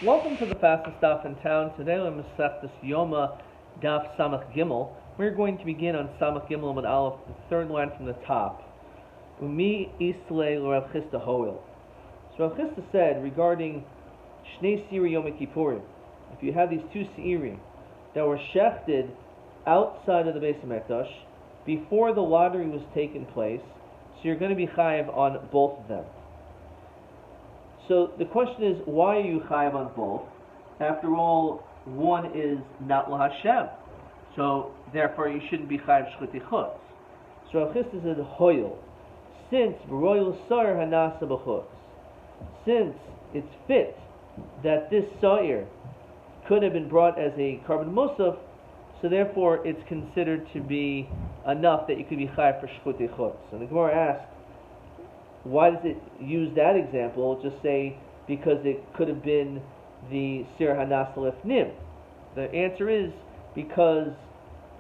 Welcome to the fastest daf in town. Today we're going to this Yoma daf Samach Gimel. We're going to begin on Samach Gimel Amud Aleph, the third line from the top. Umi Islay Rav Chisda Hoil. So Rav Chisda said regarding Shnei Siri Yom Kippurim, if you have these two Seiri that were shechted outside of the Beis HaMikdash before the lottery was taken place, so you're going to be chayiv on both of them. So the question is, why are you chayiv on both? After all, one is not LaHashem, so therefore you shouldn't be chayiv shchuti chutz. So Rav Chisda said, hoyel, since v'royel sar hanasa b'chutz, since it's fit that this sa'ir could have been brought as a carbon musaf, so therefore it's considered to be enough that you could be chayiv for shchuti chutz. And the Gemara asked, why does it use that example? Just say because it could have been the Sir Hanas Lefnim. The answer is because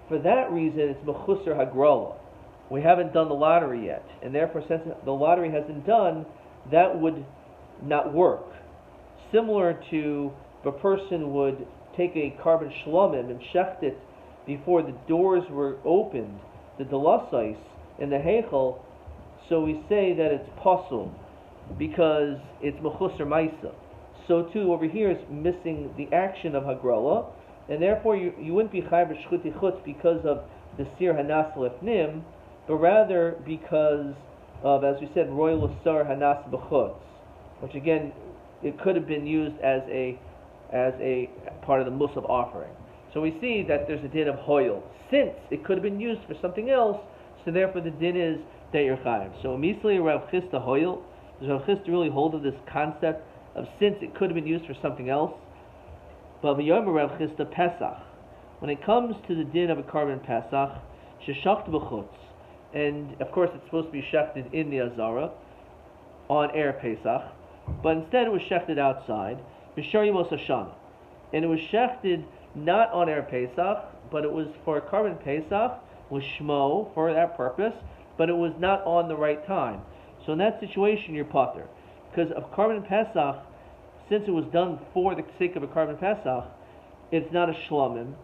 for that reason it's Mechusar Hagrala. We haven't done the lottery yet, and therefore since the lottery hasn't done, that would not work. Similar to if a person would take a carbon shlomim and shecht it before the doors were opened, the delasais in the heichel. So we say that it's pasul because it's mechusar maisa. So too over here is missing the action of hagrala, and therefore you wouldn't be chayav b'shchuti chutz because of the sir hanas lefnim, but rather because of, as we said, royal sar hanas b'chutz, which again it could have been used as a part of the musaf offering. So we see that there's a din of hoyel since it could have been used for something else. So therefore the din is that you're chayiv. So immediately Rav Chisda Hoyel, does Rav Chisda really hold of this concept of since it could have been used for something else? But Yomi Rav Chisda Pesach, when it comes to the din of a carbon Pesach, sheshacht b'chutz, and of course it's supposed to be shechted in the Azara on Erev Pesach, but instead it was shechted outside, b'shar Yemos Hashana, and it was shechted not on Erev Pesach, but it was for a carbon Pesach with shmo for that purpose, but it was not on the right time. So in that situation, you're pater. Because of carbon Pesach, since it was done for the sake of a carbon Pesach, it's not a shlomim,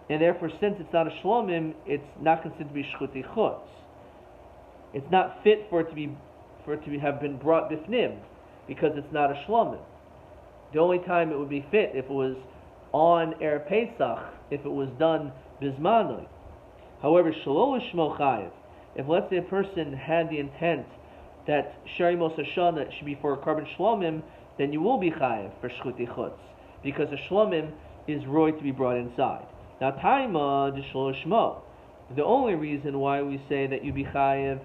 and therefore, since it's not a shlomim, it's not considered to be shchuti chutz. It's not fit for it to have been brought bifnim, because it's not a shlomim. The only time it would be fit if it was on Erev Pesach, if it was done bismanoi. However, shelo l'shmo chayiv. If let's say a person had the intent that Shari Mos Hashana should be for a carbon shlomim, then you will be chayiv for shchuti chutz, because a shlomim is roy to be brought inside. Now taima de shelo shmo. The only reason why we say that you be chayiv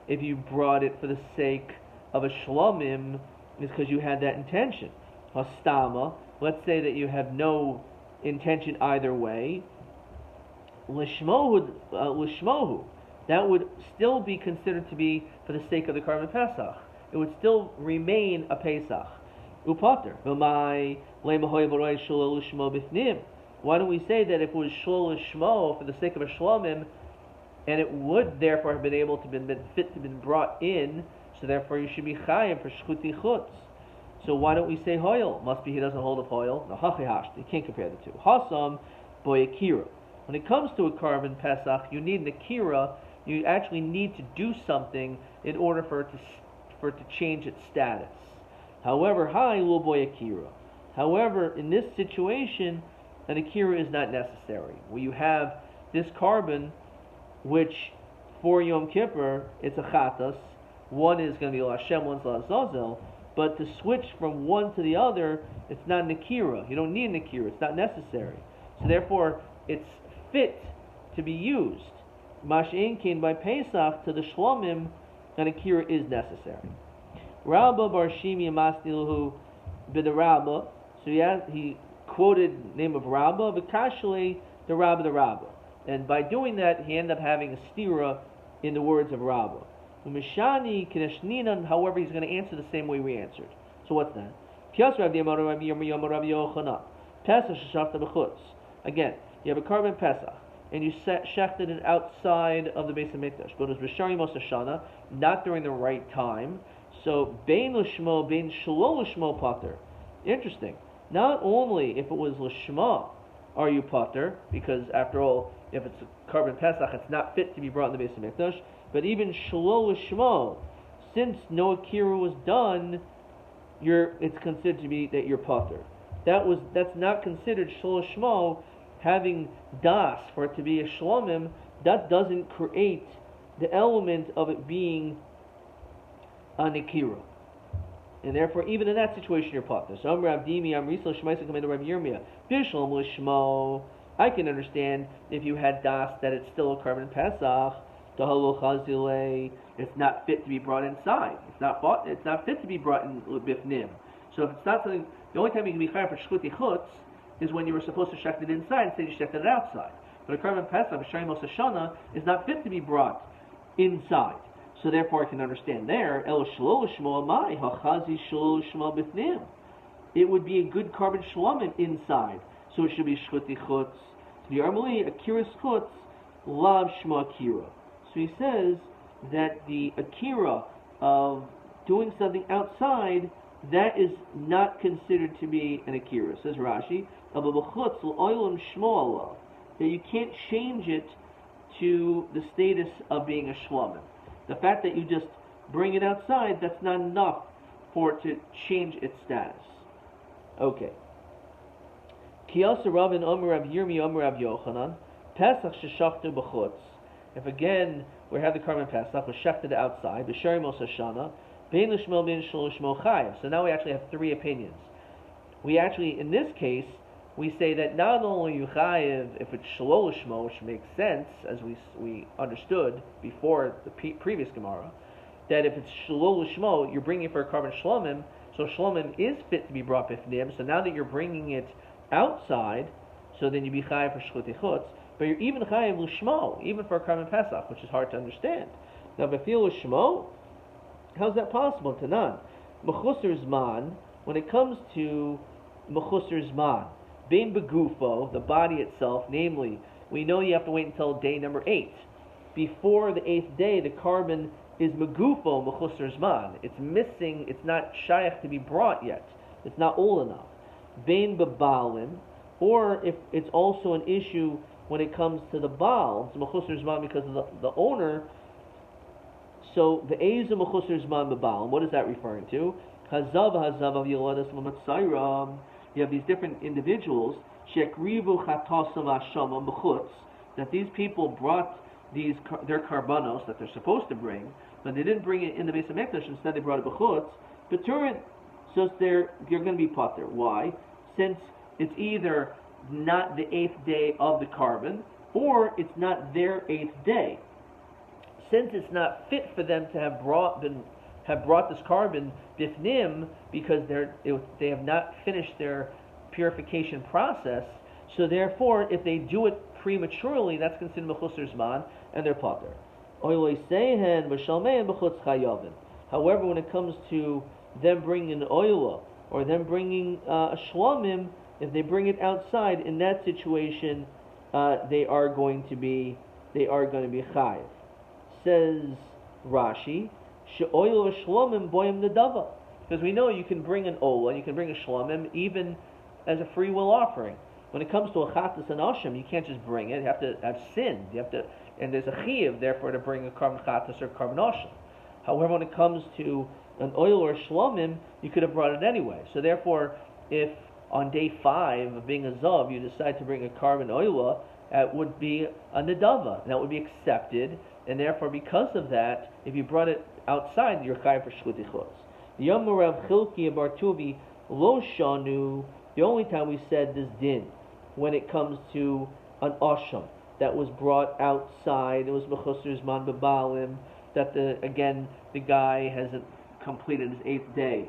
if you brought it for the sake of a shlomim is because you had that intention. Hastama, let's say that you have no intention either way. Lishmohu, that would still be considered to be for the sake of the carbon Pesach. It would still remain a Pesach. Upater. Why don't we say that if it was shlo lishmo for the sake of a shlomim, and it would therefore have been able to been fit to been brought in, so therefore you should be chayiv for shchuti chutz. So why don't we say hoyel? Must be he doesn't hold of hoyel. No, hachihash. You can't compare the two. Hasam boyakira. When it comes to a carbon Pesach, you need an akira. You actually need to do something in order for it to change its status. However, hi lo boy akira. However, in this situation, an akira is not necessary. Where you have this carbon, which for Yom Kippur it's a chatas. One is going to be Lashem, one's Lazazel. But to switch from one to the other, it's not an akira. You don't need an akira. It's not necessary. So therefore, it's fit to be used. Mash'inkin by Pesach to the Shlomim, an akira is necessary. Rabba bar Shimi Masnilahu b'derabba. So he quoted the name of Rabba, v'kashle the Rabba. And by doing that, he ended up having a stira in the words of Rabba. Umishani kineshninan. However, he's going to answer the same way we answered. So what's that? Pesach sheshafta b'chutz. Again, you have a carbon Pesach, and you shechted it outside of the Beis HaMikdash, but it was b'shari Mos Hashana, not during the right time. So bein l'shmo, bein shelo l'shmo pater. Interesting. not only if it was Lishma are you potter, because after all, if it's a carbon Pesach, it's not fit to be brought in the Beis HaMikdash, but even Shelo Lishma, since no Akira was done, it's considered to be that you're potter. That's not considered Shelo Lishma, having das for it to be a Shlomim. That doesn't create the element of it being an Akira. And therefore, even in that situation, you're potter. So, I can understand if you had das that it's still a carbon Pesach. It's not fit to be brought inside. It's not fit to be brought in bifnim. So if it's not something, the only time you can be chayav for shchuti chutz is when you were supposed to shecht it inside instead you shechted it outside. But a carbon Pesach, B'Sharim Mos Hashana, is not fit to be brought inside. So therefore, I can understand there. It would be a good carbon shlomim inside, so it should be shchuti chutz. The Armali akira chutz lav shma akira. So he says that the akira of doing something outside, that is not considered to be an akira. Says Rashi, that you can't change it to the status of being a shlomim. The fact that you just bring it outside, that's not enough for it to change its status. Okay. Kiyasa Ravin Omer Rav Yirmi Omer Rav Yochanan Pesach sheshachtu b'chutz. If again we have the carbon Pesach, we shechted outside, b'shari Mos Hashana, bein l'shmo bein shel l'shmo chayav. So now we actually have three opinions. We actually, in this case, we say that not only you chayiv if it's shelo l'shmo, which makes sense as we understood before the previous Gemara, that if it's shelo l'shmo, you're bringing it for a carbon shlomim, so shlomim is fit to be brought bifnim. So now that you're bringing it outside, so then you be chayiv for shchuti chutz, but you're even chayiv l'shmo, even for a carbon Pesach, which is hard to understand. Now b'fil l'shmo, how's that possible? Tanan, mechusar zman, when it comes to mechusar zman, bein begufo, the body itself, namely, we know you have to wait until day number 8. Before the 8th day, the carbon is megufo mechusar zman. It's missing, it's not shayach to be brought yet. It's not old enough. Bein bebalim, or if it's also an issue when it comes to the baal, it's mechusar zman because of the owner. So the eza mechusar zman bebalim, what is that referring to? Hazav of yoladas l'matzayram. You have these different individuals, shekrivu chatasav hashama mechutz, that these people brought their karbanos that they're supposed to bring, but they didn't bring it in the Beis HaMikdash. Instead, they brought it b'chutz. B'turin, so you're going to be potter. Why? Since it's either not the 8th day of the carbon, or it's not their 8th day. Since it's not fit for them to have brought this carbon bifnim, because they have not finished their purification process, so therefore if they do it prematurely, that's considered mechusar zman, and they're potter. However, when it comes to them bringing an oila or them bringing a shlomim, if they bring it outside, in that situation they are going to be chayiv. Says Rashi, she'oil shlomim boyim nedava, because we know you can bring an ola, you can bring a shlomim even as a free will offering. When it comes to a chatas and asham, you can't just bring it. You have to have sinned. And there's a chiyuv therefore to bring a carbon chatas or carbon asham. However, when it comes to an oil or a shlomim, you could have brought it anyway. So therefore, if on day 5 of being a zav you decide to bring a carbon oila, it would be a nedava, and that would be accepted. And therefore, because of that, if you brought it outside, you're chayav for shchuti chutz. Yom Rav Chilki Bar Tuvi lo shanu. The only time we said this din, when it comes to an asham that was brought outside, it was mechusar zman bebalim, that the guy hasn't completed his 8th day.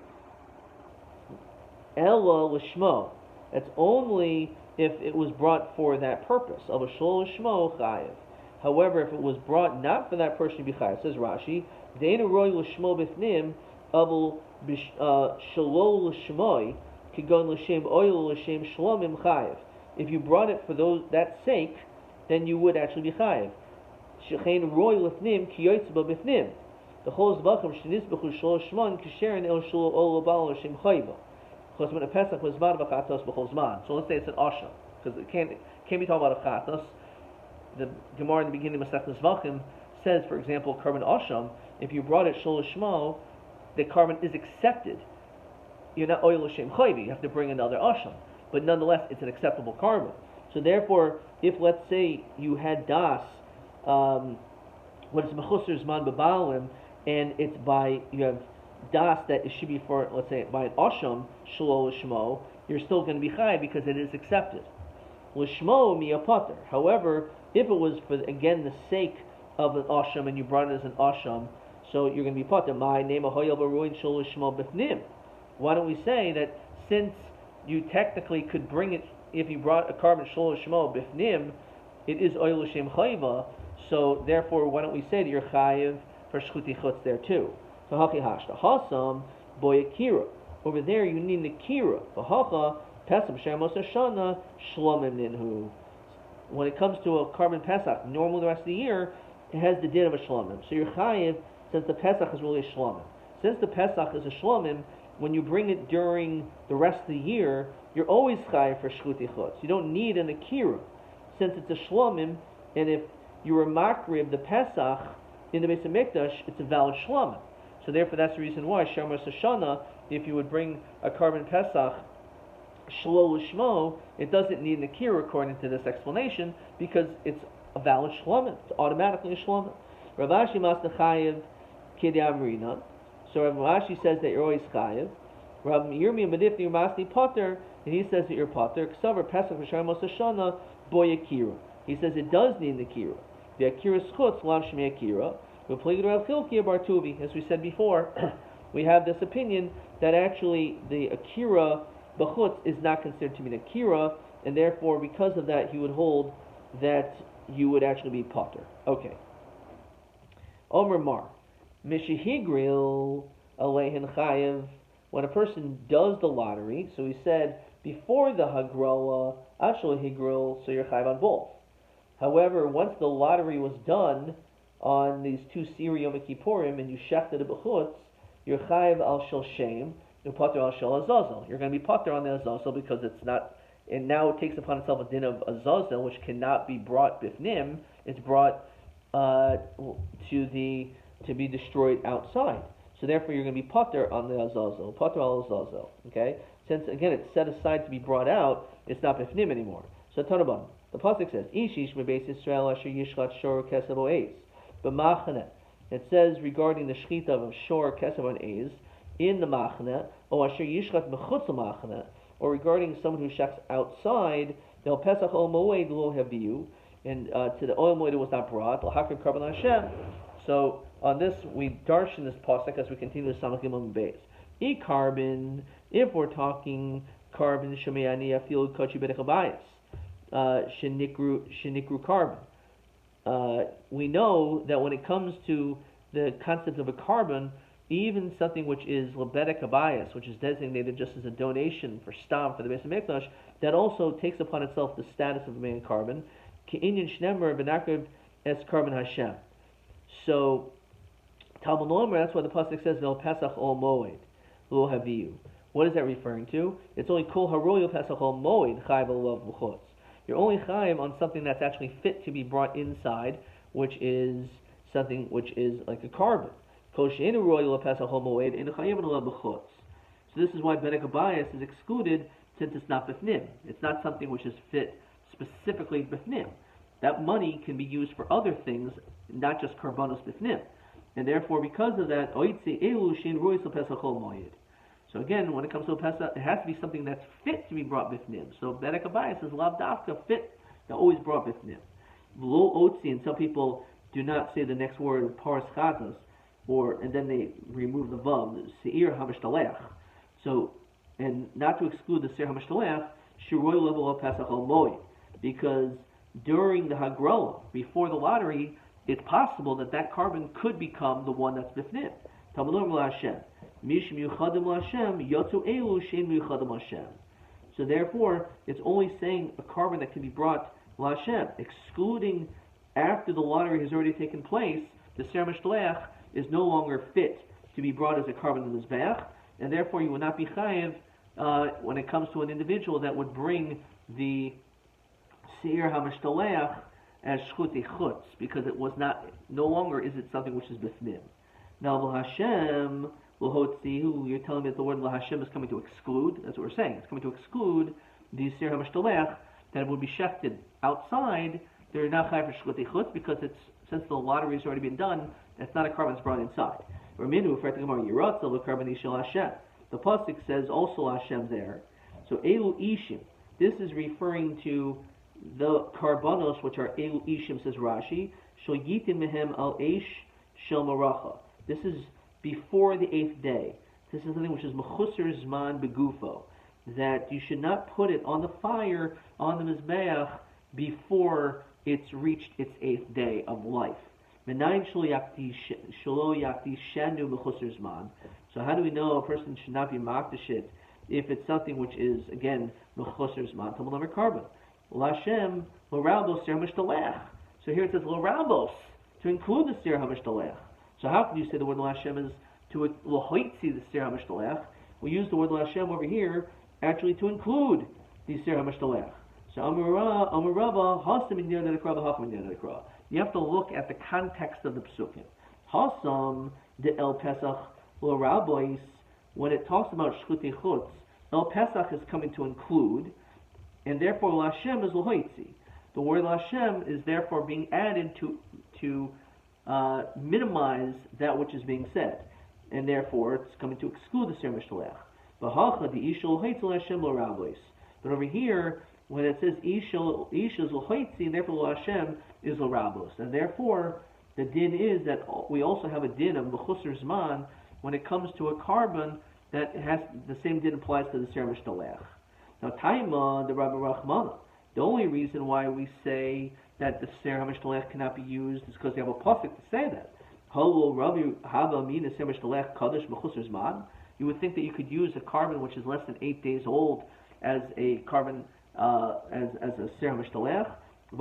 Ella l'shmo, that's only if it was brought for that purpose. Of a shlo l'shmo chayiv. However, if it was brought not for that person to be chayiv, says Rashi, de'enu roy l'shmo b'fnim, avul shlo l'shmoi, kigon l'shem oil l'shem shlomim chayiv. If you brought it for that sake, then you would actually be chayiv. Shechein roy l'fnim ki yotzba b'fnim. The whole zbachim shenisbechu shlo shmon kisherin el shlo ol bal l'shem chayiv. Because when a Pesach was zman v'chatos b'chol zman. So let's say it's an asham, because it can't be talking about a chatos. The Gemara in the beginning of Masechtas Zvachim says, for example, carbon asham. If you brought it shul shmo, the carbon is accepted. You're not oil l'shem chayvi. You have to bring another asham, but nonetheless, it's an acceptable carbon. So therefore, if let's say you had das, what is mechusar zman b'balim, and it's by you have das that it should be for, let's say, by an asham shul l'shmo, you're still going to be chai because it is accepted. L'shmo miyapater. However, if it was for again the sake of an asham and you brought it as an asham, so you're going to be pater. My name of hoyel baruin shul l'shmo b'fnim. Why don't we say that since you technically could bring it if you brought a carbon shul l'shmo b'fnim, it is oil l'shem chayva. So therefore, why don't we say that you're chayiv for shchuti chutz there too? So haki hashta hasam boyakira. Over there you need an akira. V'hacha pesach shemos hashana shlomim ninhu. When it comes to a carbon pesach, normally the rest of the year it has the din of a shlomim. So you're chayiv since the pesach is really a shlomim. Since the pesach is a shlomim, when you bring it during the rest of the year, you're always chayiv for shchuti chutz. You don't need an akira since it's a shlomim, and if you were makriv the pesach in the Beis Hamikdash, it's a valid shlomim. So therefore, that's the reason why Shemar Sashana, if you would bring a carbon pesach shlo l'shmo, it doesn't need an akira according to this explanation because it's a valid shlomim. It's automatically a shlomim. Rav Ashi Masna Chayiv Kidei Amrina. So Rav Ashi says that you're always chayiv. Rav Yirmi Medifni Masni Potter, and he says that you're potter. Ksavar Pesach V'Shemar Sashana Boy Akira. He says it does need an akira. The akira schutz lam shmei akira. As we said before, we have this opinion that actually the akira b'chutz is not considered to be an akira, and therefore, because of that, he would hold that you would actually be potter. Okay. Omer Mar, mishihigril aleihin chayev. When a person does the lottery, so he said before the hagrala actually higril, so you're chayev on both. However, once the lottery was done on these two Siri Yom Kippurim and you shechted a b'chutz, you're chayiv al shel shem, you're potter al shel azazel. You're going to be potter on the azazel because it's not, and now it takes upon itself a din of azazel, which cannot be brought bifnim. It's brought to be destroyed outside. So therefore, you're going to be potter on the azazel, potter al azazel. Okay, since again it's set aside to be brought out, it's not bifnim anymore. So Tanabon, the pasuk says, "Ishish mebeis Yisrael asher yishchat shor kesef o eis." B'machane, it says regarding the shchita of shor kesef on eis in the machane, or asher yishchat mechutz machane, or regarding someone who shechs outside, they'll pesach ol moed lo haviu, and to the oil moed it was not brought. L'hakriv karban Hashem. So on this we darshan this pasuk as we continue to Samach Gimel Beis. E carbon, if we're talking carbon shemeani afil kochi bedechabayis. Shenikru carbon. We know that when it comes to the concept of a carbon, even something which is lebedik abayas, which is designated just as a donation for stam for the Beis Hamikdash, that also takes upon itself the status of a main carbon. Ke'inyan shnemer v'nakriv es carbon Hashem. So Talmud Omer, that's why the pasuk says no pesach ol moed lo haviu. What is that referring to? It's only kol haroyo pesach ol moed chayv olav v'chutz. You're only chayiv on something that's actually fit to be brought inside, which is something which is like a carbon. So this is why bedek abayis is excluded since it's not bifnim. It's not something which is fit specifically bifnim. That money can be used for other things, not just karbanos bifnim. And therefore, because of that, so again, when it comes to a Pesach, it has to be something that's fit to be brought bifnim. So bedek abayis is lav dafka fit, that always brought bifnim. Lo otzi, and some people do not say the next word paras chatas, and then they remove the vav, seir hamishtalech. So, and not to exclude the seir hamishtalech, shiroy level of Pesach al moed, because during the hagrala, before the lottery, it's possible that that carbon could become the one that's bifnim. Talmud Hashem. So therefore, it's only saying a carbon that can be brought l'Hashem, excluding after the lottery has already taken place. The ser mishtalech is no longer fit to be brought as a carbon in the mizbeach, and therefore you will not be chayiv when it comes to an individual that would bring the Seir HaMishtalech as Shchuti Chutz, because it was no longer is it something which is Bifnim. Now, L'Hashem, L'Hotzihu, you're telling me that the word L'Hashem is coming to exclude, that's what we're saying, it's coming to exclude the Seir HaMishtalech, that it would be shechted outside, they're not chayav for Shchuti Chutz, because since the lottery has already been done, it's not a carbon that's brought inside. Raminu, the pasuk says also Hashem there. So Elu Ishim, this is referring to the karbanos, which are Elu Ishim, says Rashi. Shel yitin mehem al eish shel maracha. This is before the 8th day. This is something which is mechusar zman begufo, that you should not put it on the fire on the mizbeach before it's reached its 8th day of life. So how do we know a person should not be makdashit if it's something which is, again, mechusar zman, tamul number carbon? L'Hashem l'rabos ser hamishtalech. So here it says l'rabos, to include the ser hamishtalech. So how can you say the word L'Hashem is to l'hoitzi the ser hamishtalech? We use the word L'Hashem over here actually to include the ser hamishtalech. So Amar Rabba hasam in that hafam in that. You have to look at the context of the psukim. Hasam de El Pesach l'Rabois, when it talks about Shchuti Chutz, El Pesach is coming to include, and therefore L'Hashem is l'hoitzi. The word L'Hashem is therefore being added to minimize that which is being said, and therefore it's coming to exclude the Ser Mishtalech. V'hacha the Isha l'hoitzi L'Hashem l'Rabois. But over here, when it says Isha is l'hoitzi, therefore L'Hashem is l'Rabos, and therefore the din is that we also have a din of mechusar zman when it comes to a carbon that has the same din applies to the Ser Mishtalech. Now, Taima, the Rabbi Rachmana, the only reason why we say that the Ser HaMishtalech cannot be used is because we have a pasuk to say that. You would think that you could use a carbon which is less than 8 days old as a carbon, as a Ser HaMishtalech. It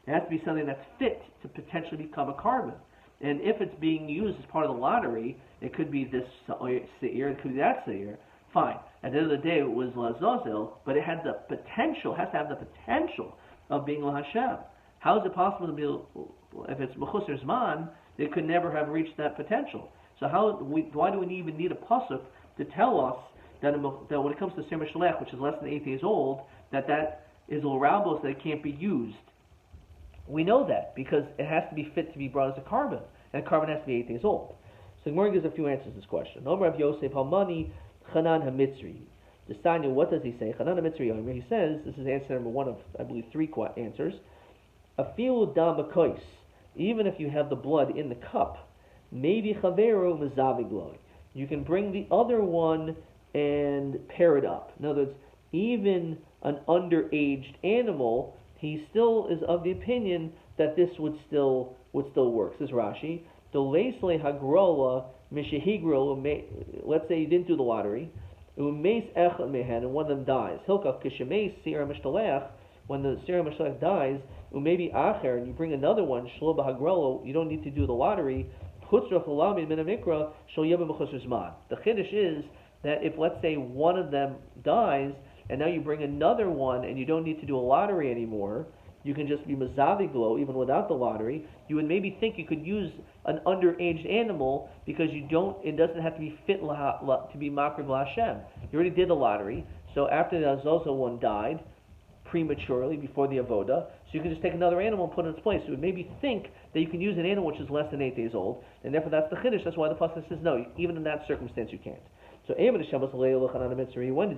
has to be something that's fit to potentially become a carbon. And if it's being used as part of the lottery, it could be this seir, it could be that seir. Fine. At the end of the day, it was Lazazel, but it had the potential, has to have the potential of being La Hashem. How is it possible to be, if it's Mechusar Zman, it could never have reached that potential? So why do we even need a pasuk to tell us that when it comes to Ser Mishtalech, which is less than 8 days old, that is L'Rabos, that it can't be used? We know that because it has to be fit to be brought as a carbon, and a carbon has to be 8 days old. So Gemara gives a few answers to this question. Omer Rav Yosef Halmani Chanan HaMitzri. The Sanya, what does he say? Chanan HaMitzri Omer. He says, this is answer number one of, I believe, 3 answers. Afilu dam b'kois. Even if you have the blood in the cup, maybe chaveru mezavigloy. You can bring the other one and pair it up. In other words, even an underaged animal, he still is of the opinion that this would still work. Says Rashi, the leisle hagrola mishehigrol. Let's say you didn't do the lottery, umeis echad mehen, and one of them dies. Hilkach kishemeis seir mishtaleach. When the seir mishtaleach dies, umebi acher, and you bring another one shlo b'hagrola. You don't need to do the lottery. Chutzra chalami min amikra shel yeba b'chusar zman. The chiddush is that if, let's say, one of them dies, and now you bring another one, and you don't need to do a lottery anymore, you can just be mazaviglo even without the lottery, you would maybe think you could use an underaged animal because it doesn't have to be fit to be makriv l'Hashem. You already did the lottery, so after the Azazel one died, prematurely, before the Avoda, so you can just take another animal and put it in its place. So it would maybe think that you can use an animal which is less than 8 days old, and therefore that's the chiddush. That's why the pasuk says no, even in that circumstance you can't. So when does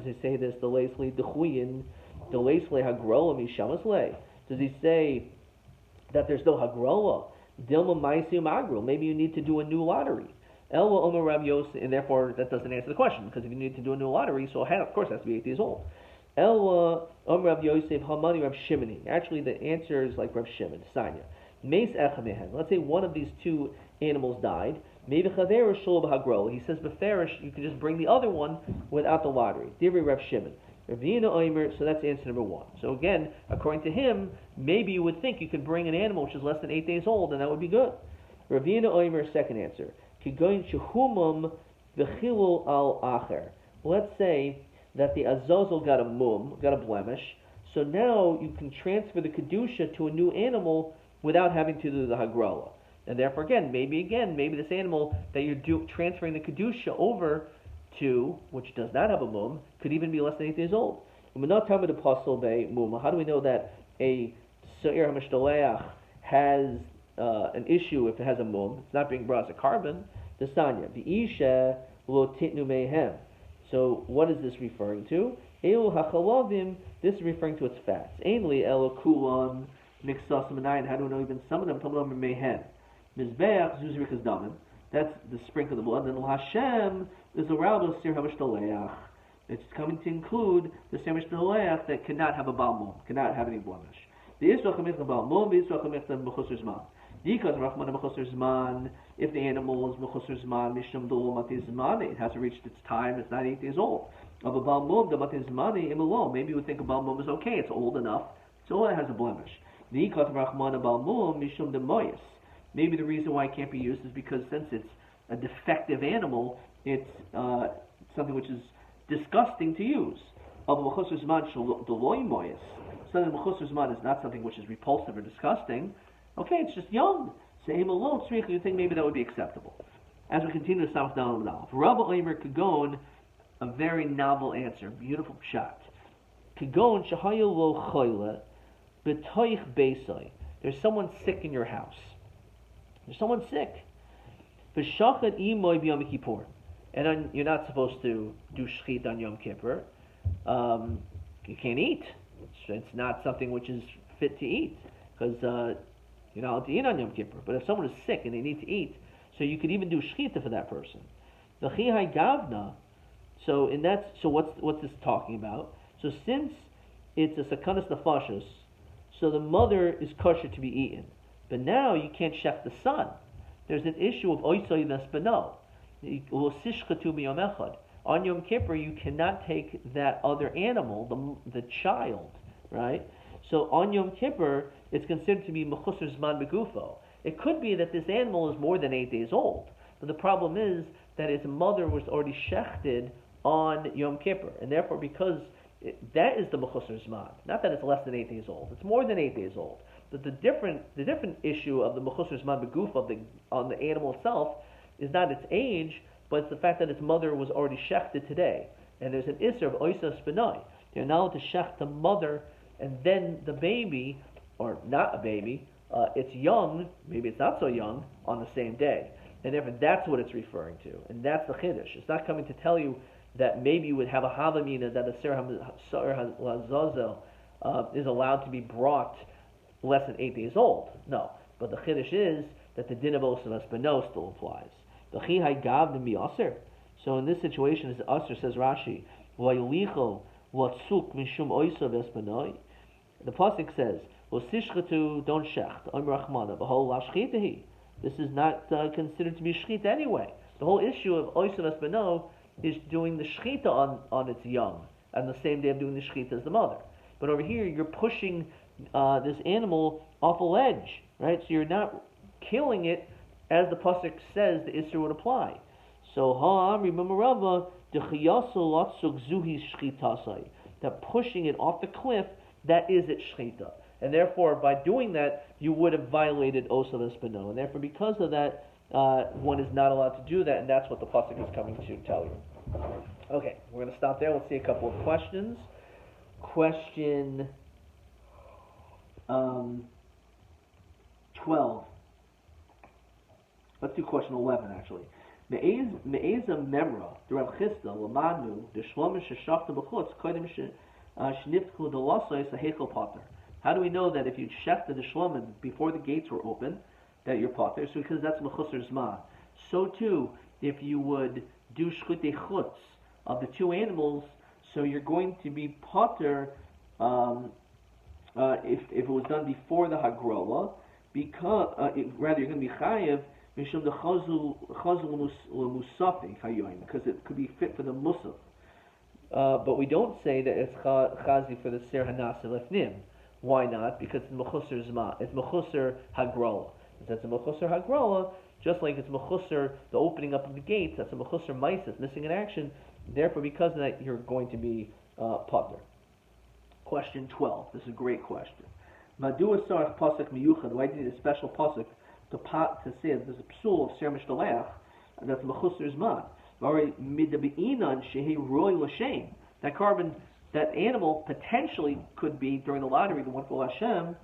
he say this? The leisli dechuyin, the leisli hagrola mishamas le. Does he say that there's no hagrola? Dilma maisium agrul. Maybe you need to do a new lottery. Elwa omer Rab Yosef, and therefore that doesn't answer the question, because if you need to do a new lottery, so of course it has to be 8 days old. Elwa omer Rab Yosef hamani Rab Shimoni. Actually, the answer is like Rab Shimon. Sanya. Meis echamehen. Let's say one of these two animals died. Maybe chaverish shul b'hagrola. He says beferish, you can just bring the other one without the lottery. Divrei Rab Shimon. Ravina Omer. So that's answer number one. So again, according to him, maybe you would think you could bring an animal which is less than 8 days old, and that would be good. Ravina Omer. Second answer. Kigoyin shehumum v'chilul al acher. Let's say that the azazel got a blemish, so now you can transfer the kedusha to a new animal without having to do the hagrala. And therefore, maybe this animal that you're transferring the kedusha over to, which does not have a mum, could even be less than 8 years old. How do we know that a Seir HaMishtaleach has an issue if it has a mum? It's not being brought as a carbon. The Sanya. V'isha lo titnu mehem. So what is this referring to? Elu hachalavim. This is referring to its fats. Ainli elo kulan mixasim anayin. How do we know even some of them? Some of them are mehem. Mizbeach zuzrikas damin. That's the sprinkle of the blood. Then Hashem is a rabbi Seir HaMishtaleach. It's coming to include the Seir HaMishtaleach that cannot have a Baal Mum, cannot have any blemish. The Yisrael Chamich Baal Mum, the Yisrael Chamich Mechusar Zman. Because Rachman Mechusar Zman, if the animal is Mechusar Zman, Mishum Dolo Mati Zman, it hasn't reached its time, it's not 8 years old. Of a Baal Mum, the Mati Zmani, Imalo. Maybe you would think a Baal Mum is okay, it's old enough, so it has a blemish. Because Rachman Baal Mum, Mishum Demoyas. Maybe the reason why it can't be used is because since it's a defective animal, it's something which is disgusting to use. Something mechusar zman is not something which is repulsive or disgusting. Okay, it's just young. Say him alone, you think maybe that would be acceptable. As we continue to Samach Daled Aleph, Rabbi Omer Kagon, a very novel answer, beautiful shot. Kagon shahayu lo choyle b'toich beisai. There's someone sick in your house. There's someone sick. V'shachat imoy b'yom kippur. And you're not supposed to do shchit on Yom Kippur. You can't eat. It's not something which is fit to eat because you're not allowed to eat on Yom Kippur. But if someone is sick and they need to eat, so you could even do shchita for that person. The chihai gavna. So what's this talking about? So since it's a sakanas nefashos, so the mother is kosher to be eaten, but now you can't shech the son. There's an issue of oisay vespano. On Yom Kippur, you cannot take that other animal, the child, right? So on Yom Kippur, it's considered to be mechusar zman begufo. It could be that this animal is more than 8 days old, but the problem is that its mother was already shechted on Yom Kippur, and therefore because that is the mechusar zman, not that it's less than 8 days old, it's more than 8 days old. But the different issue of the mechusar zman begufo on the animal itself is not its age, but it's the fact that its mother was already shechted today. And there's an isser of oisa spinai. You're now to shech the mother, and then the baby, or not a baby, it's young, maybe it's not so young, on the same day. And therefore that's what it's referring to. And that's the chiddush. It's not coming to tell you that maybe you would have a havamina that a Seir HaZazel is allowed to be brought less than 8 days old. No. But the chiddush is that the din of osa spino still applies. The chihai gav mi aser. So in this situation, as aser says Rashi, vaylicho latzuk mishum oisa vespanoi. The pasuk says, "V'sishchatu don't shecht Omer Rachmana b'hol lashchitahi." This is not considered to be shchita anyway. The whole issue of oisa vespano is doing the shchita on its young, and the same day of doing the shchita as the mother. But over here, you're pushing this animal off a ledge, right? So you're not killing it. As the pasuk says, the Isser would apply. So, remember Rava, that pushing it off the cliff, that is its shchita. And therefore, by doing that, you would have violated Osa Vespino. And therefore, because of that, one is not allowed to do that, and that's what the pasuk is coming to tell you. Okay, we're going to stop there. We'll see a couple of questions. Question 12. Let's do question 11, actually. Me'eza memra, the Rav Chisda, lamanu, the shlomish sheshachta b'chutz, kodim shnifku delasais ha'hekel pater. How do we know that if you shechted the shlomim before the gates were open, that you're pater? So because that's mechusar zman. So too, if you would do shchutei chutz of the two animals, so you're going to be pater if it was done before the hagrola, because rather you're going to be chayev mishum the chazul musafi hayoim, because it could be fit for the musaf. But we don't say that it's chazi for the ser hanasa lefnim. Why not? Because it's mechusar zma. It's mechusar hagrola. Since it's a mechusar hagrola, Just like it's mechusser, the opening up of the gates, that's a mechusser maisis, missing in action. Therefore, because of that, you're going to be potter. Question 12. This is a great question. Madua sarach pasuk miyuchad. Why do you need a special pasuk to say that there's a psul of ser mishdaleach that's mechusser zman? That carbon, that animal potentially could be during the lottery the one for Hashem.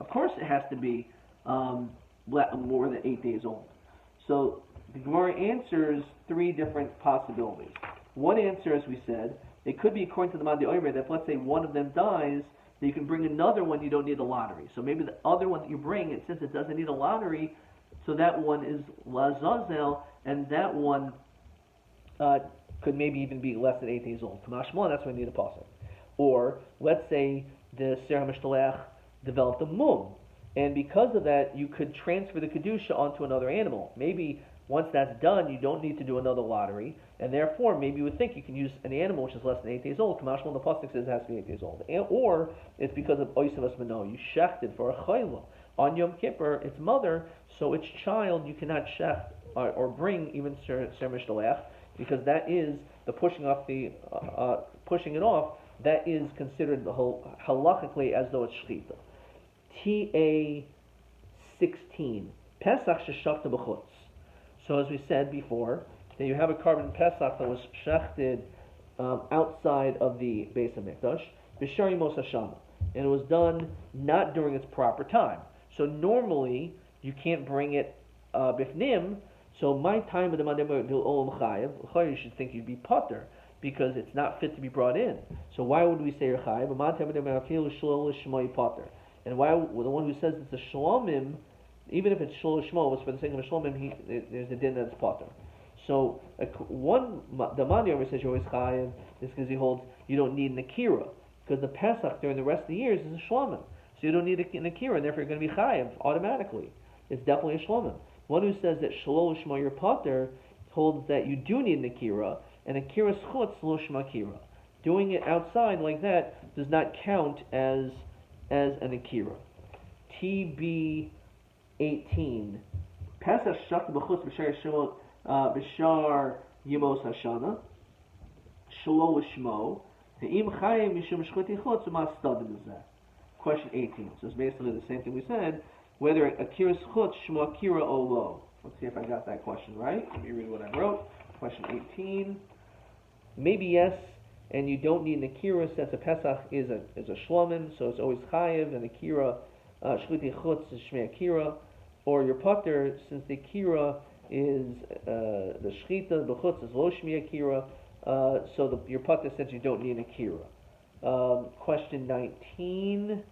Of course, it has to be more than 8 days old. So the Gemara answers three different possibilities. One answer, as we said, it could be according to the Mandi Omer that if, let's say, one of them dies, then you can bring another one. You don't need a lottery. So maybe the other one that you bring, and since it doesn't need a lottery, so that one is Lazazel, and that one could maybe even be less than 8 days old. Kamashmon, that's when you need a pasuk. Or let's say the Serah Mishtalech developed a mum, and because of that, you could transfer the kedusha onto another animal. Maybe once that's done, you don't need to do another lottery, and therefore maybe you would think you can use an animal which is less than 8 days old. Kamashmon, the pasuk says it has to be 8 days old. Or it's because of oisavas mano, you shechted for a chayla on Yom Kippur, its mother, so its child you cannot shecht or bring even ser mishtalech, because that is the pushing it off. That is considered halachically as though it's shchita. TA 16 Pesach sheshachta b'chutz. So as we said before, that you have a carbon Pesach that was shechted outside of the Beis HaMikdash, b'shari Mos Hashana, and it was done not during its proper time. So normally you can't bring it bifnim. So my time of the Mandem Olam Chayev, you should think you'd be potter because it's not fit to be brought in. So why would we say you're chayev? And why the one who says it's a shlomim, even if it's shlosh shmo, was for the sake of a shlomim, there's a din that's potter. So the Mandem says you're always chayev is because he holds you don't need an akira, because the Pesach during the rest of the years is a shlomim. So you don't need an akira, and therefore you're going to be chayev automatically. It's definitely a shlomim. One who says that shlo shma your potter holds that you do need an akira, and akira schutz lo shma akira. Doing it outside like that does not count as an akira. TB 18 Pesach shach b'chutz b'shar yemos hashana shlo shmo ve'im chayim mishum shchuti chutz u'ma stadim zeh. Question 18. So it's basically the same thing we said. Whether akira's chutz shmo akira o lo. Let's see if I got that question right. Let me read what I wrote. Question 18. Maybe yes, and you don't need an akira since a Pesach is a shlomin, so it's always chayev, and akira shchuti chutz is shmei akira. Or your potter, since the akira is the shchita, the chutz is lo shmei akira, so your potter says you don't need an akira. Question 19.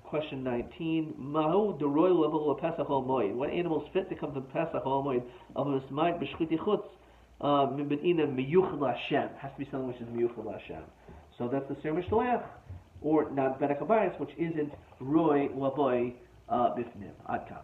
Question 19. Mahu deroy level of Pesach al moed. What animal is fit to come to Pesach al moed? Of this might b'shchiti chutz mibedina miyuchad Hashem. Has to be something which is miyuchad Hashem. So that's the ser mishtalech, or not bedek habayis, which isn't roy laboy bifnim. Ad kan.